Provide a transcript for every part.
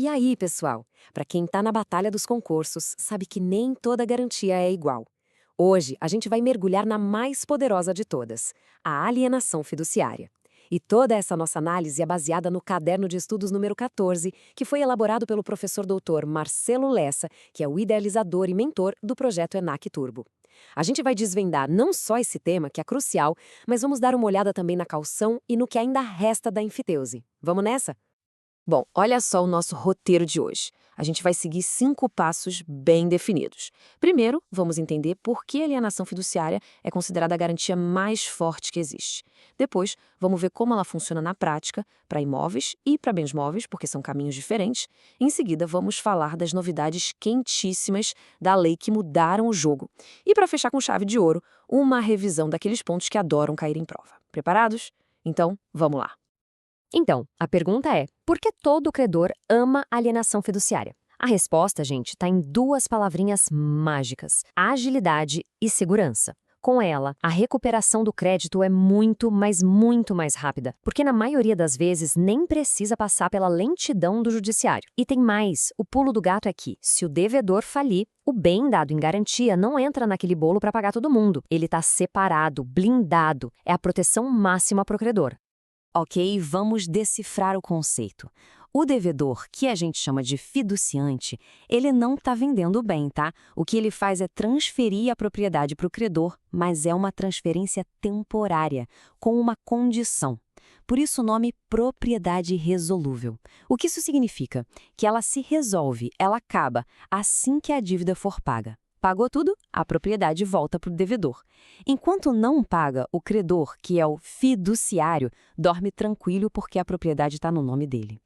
E aí, pessoal? Para quem está na batalha dos concursos, sabe que nem toda garantia é igual. Hoje, a gente vai mergulhar na mais poderosa de todas, a alienação fiduciária. E toda essa nossa análise é baseada no Caderno de Estudos número 14, que foi elaborado pelo professor doutor Marcelo Lessa, que é o idealizador e mentor do projeto ENAC Turbo. A gente vai desvendar não só esse tema, que é crucial, mas vamos dar uma olhada também na caução e no que ainda resta da enfiteuse. Vamos nessa? Bom, olha só o nosso roteiro de hoje. A gente vai seguir 5 passos bem definidos. Primeiro, vamos entender por que a alienação fiduciária é considerada a garantia mais forte que existe. Depois, vamos ver como ela funciona na prática, para imóveis e para bens móveis, porque são caminhos diferentes. Em seguida, vamos falar das novidades quentíssimas da lei que mudaram o jogo. E para fechar com chave de ouro, uma revisão daqueles pontos que adoram cair em prova. Preparados? Então, vamos lá. Então, a pergunta é, por que todo credor ama alienação fiduciária? A resposta, gente, está em 2 palavrinhas mágicas: agilidade e segurança. Com ela, a recuperação do crédito é muito, mas muito mais rápida, porque na maioria das vezes nem precisa passar pela lentidão do judiciário. E tem mais, o pulo do gato é que, se o devedor falir, o bem dado em garantia não entra naquele bolo para pagar todo mundo. Ele está separado, blindado, é a proteção máxima para o credor. Ok, vamos decifrar o conceito. O devedor, que a gente chama de fiduciante, ele não está vendendo o bem, tá? O que ele faz é transferir a propriedade para o credor, mas é uma transferência temporária, com uma condição. Por isso o nome propriedade resolúvel. O que isso significa? Que ela se resolve, ela acaba, assim que a dívida for paga. Pagou tudo, a propriedade volta para o devedor. Enquanto não paga, o credor, que é o fiduciário, dorme tranquilo porque a propriedade está no nome dele.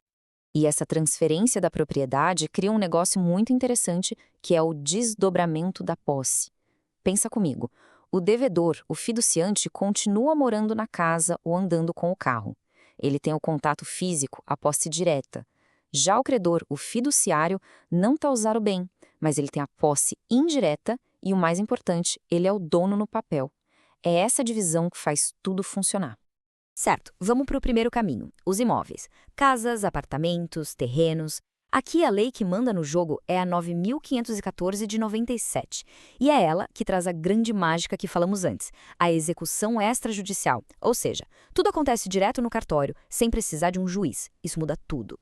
E essa transferência da propriedade cria um negócio muito interessante, que é o desdobramento da posse. Pensa comigo, o devedor, o fiduciante, continua morando na casa ou andando com o carro. Ele tem o contato físico, a posse direta. Já o credor, o fiduciário, não está a usar o bem, mas ele tem a posse indireta e, o mais importante, ele é o dono no papel. É essa divisão que faz tudo funcionar. Certo, vamos para o primeiro caminho, os imóveis. Casas, apartamentos, terrenos. Aqui a lei que manda no jogo é a 9.514 de 97. E é ela que traz a grande mágica que falamos antes, a execução extrajudicial. Ou seja, tudo acontece direto no cartório, sem precisar de um juiz. Isso muda tudo.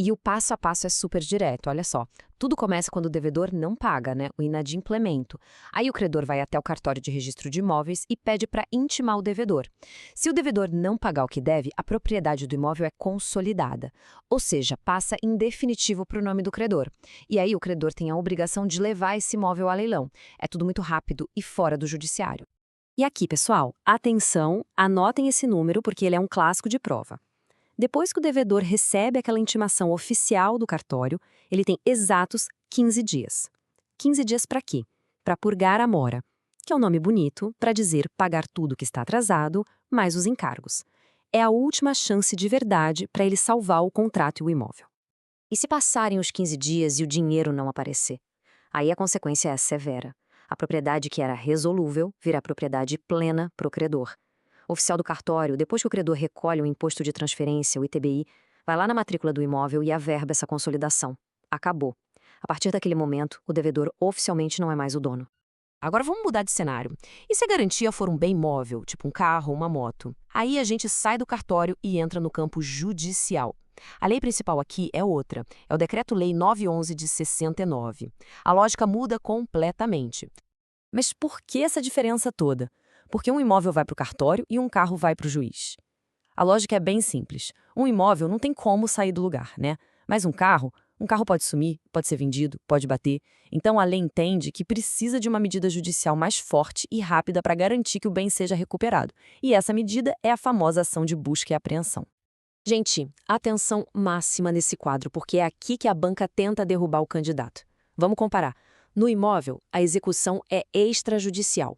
E o passo a passo é super direto, olha só. Tudo começa quando o devedor não paga, né? O inadimplemento. Aí o credor vai até o cartório de registro de imóveis e pede para intimar o devedor. Se o devedor não pagar o que deve, a propriedade do imóvel é consolidada. Ou seja, passa em definitivo para o nome do credor. E aí o credor tem a obrigação de levar esse imóvel a leilão. É tudo muito rápido e fora do judiciário. E aqui, pessoal, atenção, anotem esse número porque ele é um clássico de prova. Depois que o devedor recebe aquela intimação oficial do cartório, ele tem exatos 15 dias. 15 dias para quê? Para purgar a mora, que é um nome bonito para dizer pagar tudo que está atrasado, mais os encargos. É a última chance de verdade para ele salvar o contrato e o imóvel. E se passarem os 15 dias e o dinheiro não aparecer? Aí a consequência é severa. A propriedade que era resolúvel vira propriedade plena para o credor. O oficial do cartório, depois que o credor recolhe o imposto de transferência, o ITBI, vai lá na matrícula do imóvel e averba essa consolidação. Acabou. A partir daquele momento, o devedor oficialmente não é mais o dono. Agora vamos mudar de cenário. E se a garantia for um bem móvel, tipo um carro ou uma moto? Aí a gente sai do cartório e entra no campo judicial. A lei principal aqui é outra. É o Decreto-Lei 911 de 69. A lógica muda completamente. Mas por que essa diferença toda? Porque um imóvel vai para o cartório e um carro vai para o juiz. A lógica é bem simples. Um imóvel não tem como sair do lugar, né? Mas um carro pode sumir, pode ser vendido, pode bater. Então a lei entende que precisa de uma medida judicial mais forte e rápida para garantir que o bem seja recuperado. E essa medida é a famosa ação de busca e apreensão. Gente, atenção máxima nesse quadro, porque é aqui que a banca tenta derrubar o candidato. Vamos comparar. No imóvel, a execução é extrajudicial.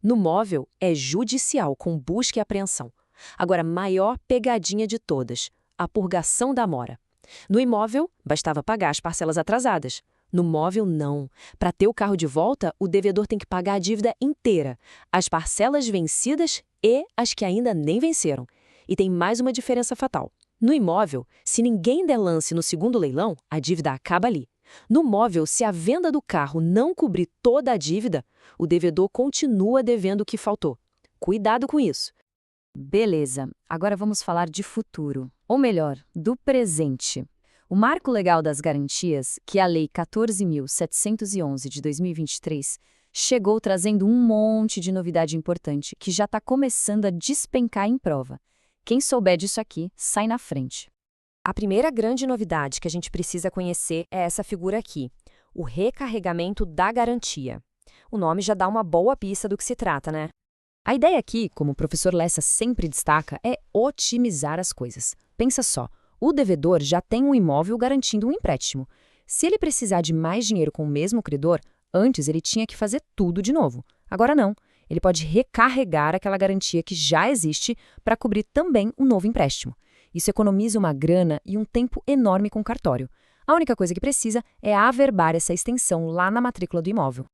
No móvel, é judicial, com busca e apreensão. Agora, maior pegadinha de todas, a purgação da mora. No imóvel, bastava pagar as parcelas atrasadas. No móvel, não. Para ter o carro de volta, o devedor tem que pagar a dívida inteira, as parcelas vencidas e as que ainda nem venceram. E tem mais uma diferença fatal. No imóvel, se ninguém der lance no segundo leilão, a dívida acaba ali. No móvel, se a venda do carro não cobrir toda a dívida, o devedor continua devendo o que faltou. Cuidado com isso. Beleza, agora vamos falar de futuro, ou melhor, do presente. O Marco Legal das Garantias, que é a Lei 14.711 de 2023, chegou trazendo um monte de novidade importante que já está começando a despencar em prova. Quem souber disso aqui, sai na frente. A primeira grande novidade que a gente precisa conhecer é essa figura aqui, o recarregamento da garantia. O nome já dá uma boa pista do que se trata, né? A ideia aqui, como o professor Lessa sempre destaca, é otimizar as coisas. Pensa só, o devedor já tem um imóvel garantindo um empréstimo. Se ele precisar de mais dinheiro com o mesmo credor, antes ele tinha que fazer tudo de novo. Agora não, ele pode recarregar aquela garantia que já existe para cobrir também um novo empréstimo. Isso economiza uma grana e um tempo enorme com o cartório. A única coisa que precisa é averbar essa extensão lá na matrícula do imóvel.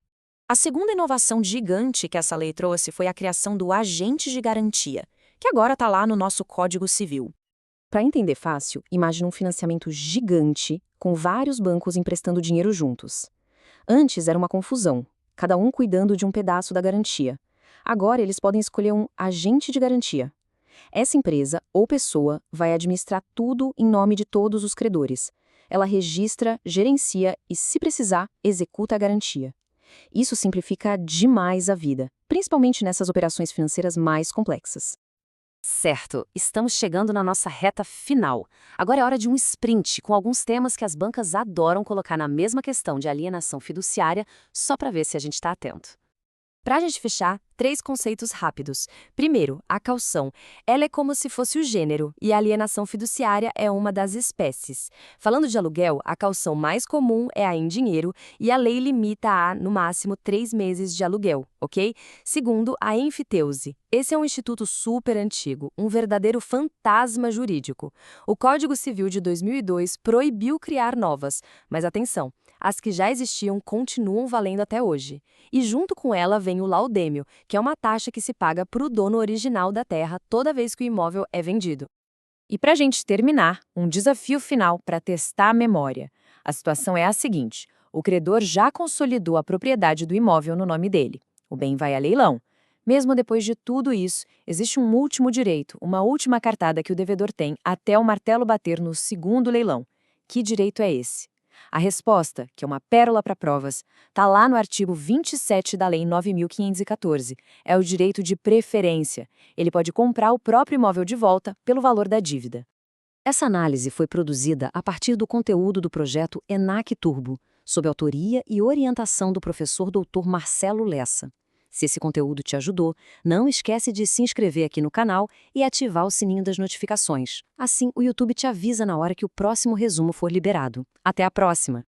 A segunda inovação gigante que essa lei trouxe foi a criação do agente de garantia, que agora está lá no nosso Código Civil. Para entender fácil, imagine um financiamento gigante com vários bancos emprestando dinheiro juntos. Antes era uma confusão, cada um cuidando de um pedaço da garantia. Agora eles podem escolher um agente de garantia. Essa empresa ou pessoa vai administrar tudo em nome de todos os credores. Ela registra, gerencia e, se precisar, executa a garantia. Isso simplifica demais a vida, principalmente nessas operações financeiras mais complexas. Certo, estamos chegando na nossa reta final. Agora é hora de um sprint com alguns temas que as bancas adoram colocar na mesma questão de alienação fiduciária, só para ver se a gente está atento. Para a gente fechar, 3 conceitos rápidos. Primeiro, a caução. Ela é como se fosse o gênero, e a alienação fiduciária é uma das espécies. Falando de aluguel, a caução mais comum é a em dinheiro, e a lei limita a, no máximo, 3 meses de aluguel, ok? Segundo, a enfiteuse. Esse é um instituto super antigo, um verdadeiro fantasma jurídico. O Código Civil de 2002 proibiu criar novas, mas atenção, as que já existiam continuam valendo até hoje. E junto com ela vem o laudêmio, que é uma taxa que se paga para o dono original da terra toda vez que o imóvel é vendido. E para a gente terminar, um desafio final para testar a memória. A situação é a seguinte: o credor já consolidou a propriedade do imóvel no nome dele. O bem vai a leilão. Mesmo depois de tudo isso, existe um último direito, uma última cartada que o devedor tem até o martelo bater no segundo leilão. Que direito é esse? A resposta, que é uma pérola para provas, está lá no artigo 27 da Lei 9.514. É o direito de preferência. Ele pode comprar o próprio imóvel de volta pelo valor da dívida. Essa análise foi produzida a partir do conteúdo do projeto ENAC Turbo, sob autoria e orientação do professor Dr. Marcelo Lessa. Se esse conteúdo te ajudou, não esquece de se inscrever aqui no canal e ativar o sininho das notificações. Assim, o YouTube te avisa na hora que o próximo resumo for liberado. Até a próxima!